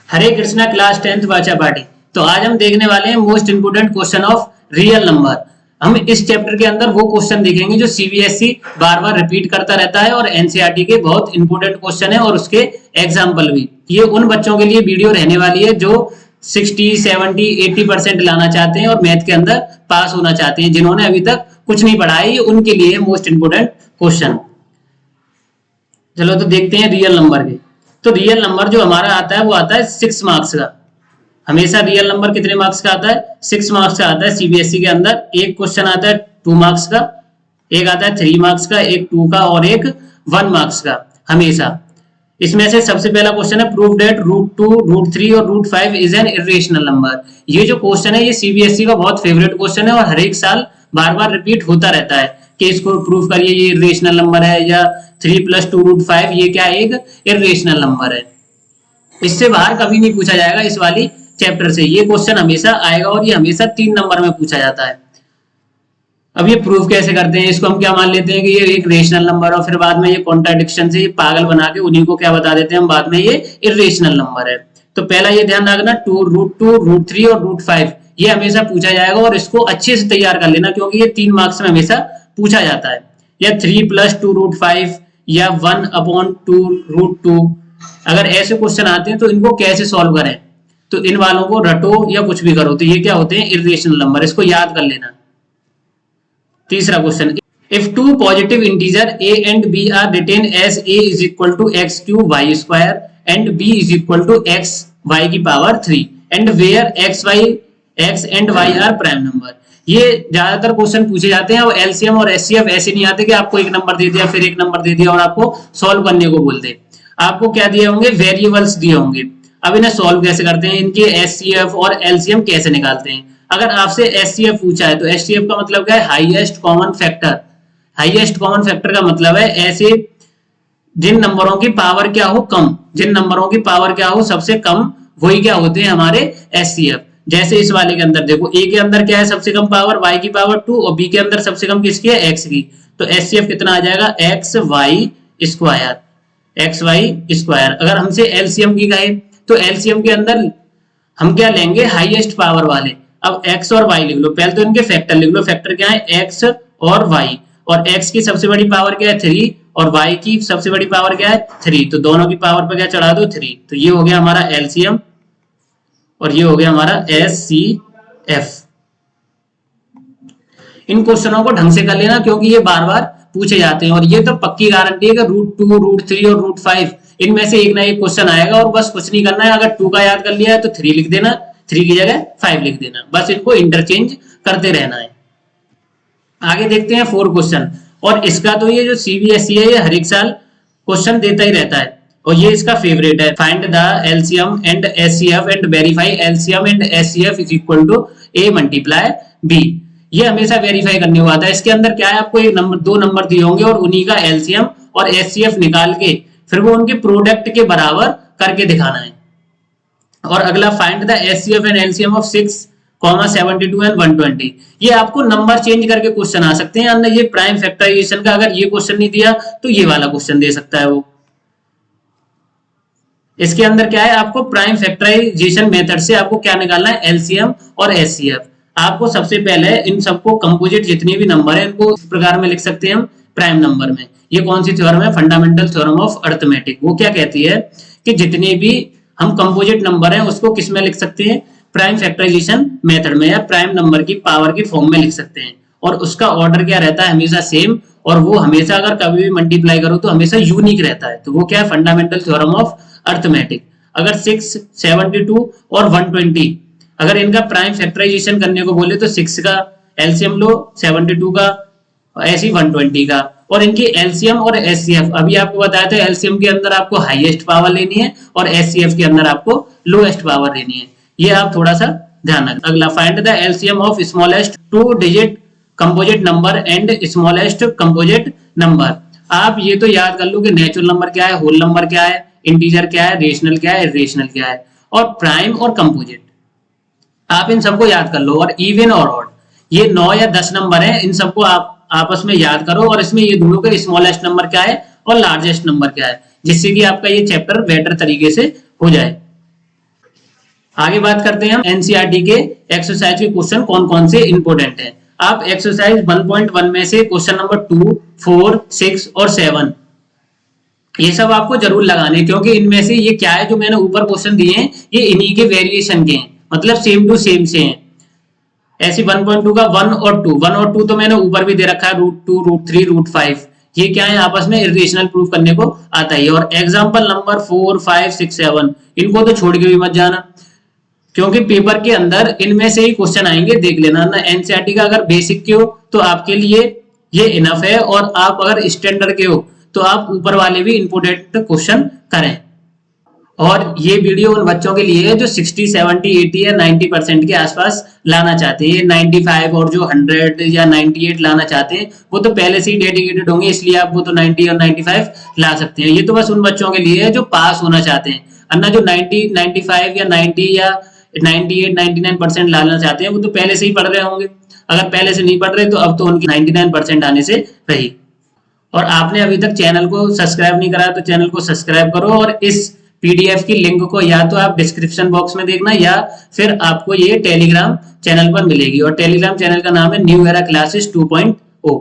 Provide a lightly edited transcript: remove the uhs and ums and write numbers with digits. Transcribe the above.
हरे Krishna class 10th बाचा party. तो आज हम देखने वाले हैं most important question of real number. हम इस चैप्टर के अंदर वो क्वेश्चन देखेंगे जो सीबीएसई बार बार रिपीट करता रहता है और एनसीईआरटी के बहुत इंपोर्टेंट क्वेश्चन है और उसके एग्जाम्पल भी। ये उन बच्चों के लिए वीडियो रहने वाली है जो 60, 70, 80% लाना चाहते हैं और मैथ के अंदर पास होना चाहते हैं, जिन्होंने अभी तक कुछ नहीं पढ़ा है, ये उनके लिए मोस्ट इंपोर्टेंट क्वेश्चन। चलो तो देखते हैं रियल नंबर के। तो रियल नंबर जो हमारा आता है वो आता है 6 मार्क्स का। हमेशा रियल नंबर कितने मार्क्स का आता है? 6 मार्क्स का आता है। सीबीएसई के अंदर एक क्वेश्चन आता है 2 मार्क्स का, एक आता है 3 मार्क्स का, एक 2 का और एक 1 मार्क्स का हमेशा। इसमें से सबसे पहला क्वेश्चन है प्रूव दैट √2, √3 और √5 इज एन इरेशनल नंबर। ये जो क्वेश्चन है ये सीबीएसई का बहुत फेवरेट क्वेश्चन है और हर एक साल बार बार रिपीट होता रहता है कि इसको प्रूव करिए ये इरेशनल नंबर है, या 3 + 2 √5 ये क्या एक इरेशनल नंबर है। इससे बाहर कभी नहीं पूछा जाएगा इस वाली चैप्टर से। ये क्वेश्चन हमेशा आएगा और ये हमेशा 3 नंबर में पूछा जाता है। अब ये प्रूफ कैसे करते हैं? इसको हम क्या मान लेते हैं कि ये एक रेशनल नंबर है, फिर बाद में ये कॉन्ट्राडिक्शन से ये पागल बना के उन्हीं को क्या बता देते हैं हम बाद में, ये इरेशनल नंबर है। तो पहला ये ध्यान रखना, √2, √3 और √5 ये हमेशा पूछा जाएगा और इसको अच्छे से तैयार कर लेना क्योंकि ये 3 मार्क्स में हमेशा पूछा जाता है। या 3 + 2 √5 या 1/2 √2, अगर ऐसे क्वेश्चन आते हैं तो इनको कैसे सॉल्व करें, तो इन वालों को रटो या कुछ भी करो, तो ये क्या होते हैं? Irrational number. इसको याद कर लेना। तीसरा question, if 2 positive integer a and b are written as a is equal to x³ y² and b is equal to x y³ and where x and y are prime number। ये ज्यादातर question पूछे जाते हैं और LCM और HCF ऐसे नहीं आते कि आपको एक नंबर दे दिया फिर एक नंबर दे दिया और आपको सॉल्व करने को बोल दे। आपको क्या दिए होंगे? वेरिएबल्स दिए होंगे। अब इन्हें सॉल्व कैसे करते हैं, इनके एचसीएफ और एलसीएम कैसे निकालते हैं। अगर आपसे एचसीएफ पूछा है तो एचसीएफ का मतलब क्या है? Highest common factor. Highest common factor का मतलब है ऐसे जिन नंबरों की पावर क्या हो कम, जिन नंबरों की पावर क्या हो सबसे कम, वही क्या होते हैं हमारे एचसीएफ। जैसे इस वाले के अंदर देखो, ए के अंदर क्या है सबसे कम पावर? y² और बी के अंदर सबसे कम किसकी है? x की। तो एचसीएफ कितना आ जाएगा? xy²। अगर हमसे एलसीएम की कहे तो एलसीएम के अंदर हम क्या लेंगे? हाईएस्ट पावर वाले। अब x और y लिख लो, पहले तो इनके फैक्टर लिख लो। फैक्टर क्या है? x और y, और x की सबसे बड़ी पावर क्या है? 3, और y की सबसे बड़ी पावर क्या है? 3। तो दोनों की पावर पर क्या चढ़ा दो? 3। तो ये हो गया हमारा एलसीएम और ये हो गया हमारा एचसीएफ। इन क्वेश्चनों को ढंग से कर लेना क्योंकि ये बार बार पूछे जाते हैं और ये तो पक्की गारंटी है कि √2, √3 और √5 इनमें से एक ना एक क्वेश्चन आएगा और बस कुछ नहीं करना है। अगर 2 का याद कर लिया है तो 3 लिख देना, 3 की जगह 5 लिख देना, बस इनको इंटरचेंज करते रहना है। आगे देखते हैं 4 क्वेश्चन। और इसका तो ये जो सीबीएसई है ये हर एक साल क्वेश्चन देता ही रहता है और ये इसका फेवरेट है। Find the LCM and HCF and verify LCM and HCF is equal to a × b। ये हमेशा वेरीफाई करने को आता है। इसके अंदर क्या है? आपको एक नंबर, 2 नंबर दिए होंगे और उन्हीं का एलसीएम और एचसीएफ निकाल के फिर वो उनके प्रोडक्ट के बराबर करके दिखाना है। और अगला find the HCF and LCM of 6, 72 and 120। ये आपको नंबर चेंज करके क्वेश्चन आ सकते हैं। अंदर ये प्राइम फैक्टराइजेशन का अगर ये क्वेश्चन नहीं दिया तो ये वाला क्वेश्चन दे सकता है वो। इसके अंदर क्या है? आपको प्राइम फैक्टराइजेशन मेथड से आपको क्या निकालना है? एलसीएम और एचसीएफ। आपको सबसे पहले इन सबको कंपोजिट जितने भी नंबर है इनको इस प्रकार में लिख सकते हैं हम प्राइम नंबर में। ये कौन सी थ्योरम है? Fundamental theorem of arithmetic. वो क्या कहती है कि जितने भी हम कंपोजिट नंबर हैं उसको किस में लिख सकते हैं? प्राइम फैक्टराइजेशन मेथड में या प्राइम नंबर की पावर की फॉर्म में लिख सकते हैं। और उसका ऑर्डर क्या रहता है? हमेशा सेम, और वो हमेशा अगर कभी भी मल्टीप्लाई करो तो हमेशा यूनिक रहता है। तो वो क्या है? Fundamental theorem of arithmetic. अगर 6, 72 और 120 अगर इनका प्राइम फैक्टराइजेशन करने को बोले तो 6 का एलसीएम लो, 72 का, ऐसी 120 का, और इनकी एलसीएम और एचसीएफ अभी आपको बताया था। एलसीएम के अंदर आपको हाईएस्ट पावर लेनी है और एचसीएफ के अंदर आपको लोएस्ट पावर लेनी है। ये आप थोड़ा सा ध्यान रखना। अगला find the LCM of smallest 2 digit composite number and smallest composite number. आप ये तो याद कर लो कि नेचुरल नंबर क्या है, होल नंबर क्या है, इंटीजर क्या है, रेशनल क्या है, इरेशनल क्या है, और प्राइम और कंपोजिट। आप इन सबको याद कर लो। और इवन और ऑड, ये 9 या 10 नंबर है, इन सबको आप आपस में याद करो और इसमें ये ढूंढो कि स्मॉलेस्ट नंबर क्या है और लार्जेस्ट नंबर क्या है, जिससे कि आपका ये चैप्टर बेटर तरीके से हो जाए। आगे बात करते हैं हम एनसीईआरटी के एक्सरसाइज के क्वेश्चन कौन कौन से इंपोर्टेंट हैं। आप एक्सरसाइज 1.1 में से क्वेश्चन नंबर 2, 4, 6 और 7 ये सब आपको जरूर लगाने, क्योंकि इनमें से ये क्या है जो मैंने ऊपर क्वेश्चन दिए हैं ये इन्हीं के वेरिएशन के हैं, मतलब सेम टू सेम से हैं। ऐसी 1.2 का 1 और 2, 1 और 2 तो मैंने ऊपर भी दे रखा है, √2, √3, √5, ये क्या है आपस में इरेशनल प्रूफ करने को आता है। और एग्जाम्पल नंबर 4, 5, 6, 7 इनको तो छोड़ के भी मत जाना, क्योंकि पेपर के अंदर इनमें से ही क्वेश्चन आएंगे, देख लेना ना। एनसीईआरटी का अगर बेसिक के हो तो आपके लिए ये इनफ है, और आप अगर स्टैंडर्ड के हो तो आप ऊपर वाले भी इंपोर्टेंट क्वेश्चन करें। और ये वीडियो उन बच्चों के लिए है जो 60, 70, 80 या 90% के आसपास लाना चाहते हैं। 95 और जो 100 या 98 लाना चाहते हैं वो तो पहले से ही डेडिकेटेड होंगे, इसलिए आप वो तो 90 और 95 ला सकते हैं। ये तो बस उन बच्चों के लिए है जो पास होना चाहते हैं, अन्ना जो 90, 95 या 90 या 98, 99% लाना चाहते हैं वो तो पहले से ही पढ़ रहे होंगे। अगर पहले से नहीं पढ़ रहे तो अब तो उनकी 99% आने से रही। और आपने अभी तक चैनल को सब्सक्राइब नहीं करा तो चैनल को सब्सक्राइब करो, और इस पीडीएफ की लिंक को या तो आप डिस्क्रिप्शन बॉक्स में देखना या फिर आपको ये टेलीग्राम चैनल पर मिलेगी, और टेलीग्राम चैनल का नाम है न्यू एरा क्लासेस 2.0।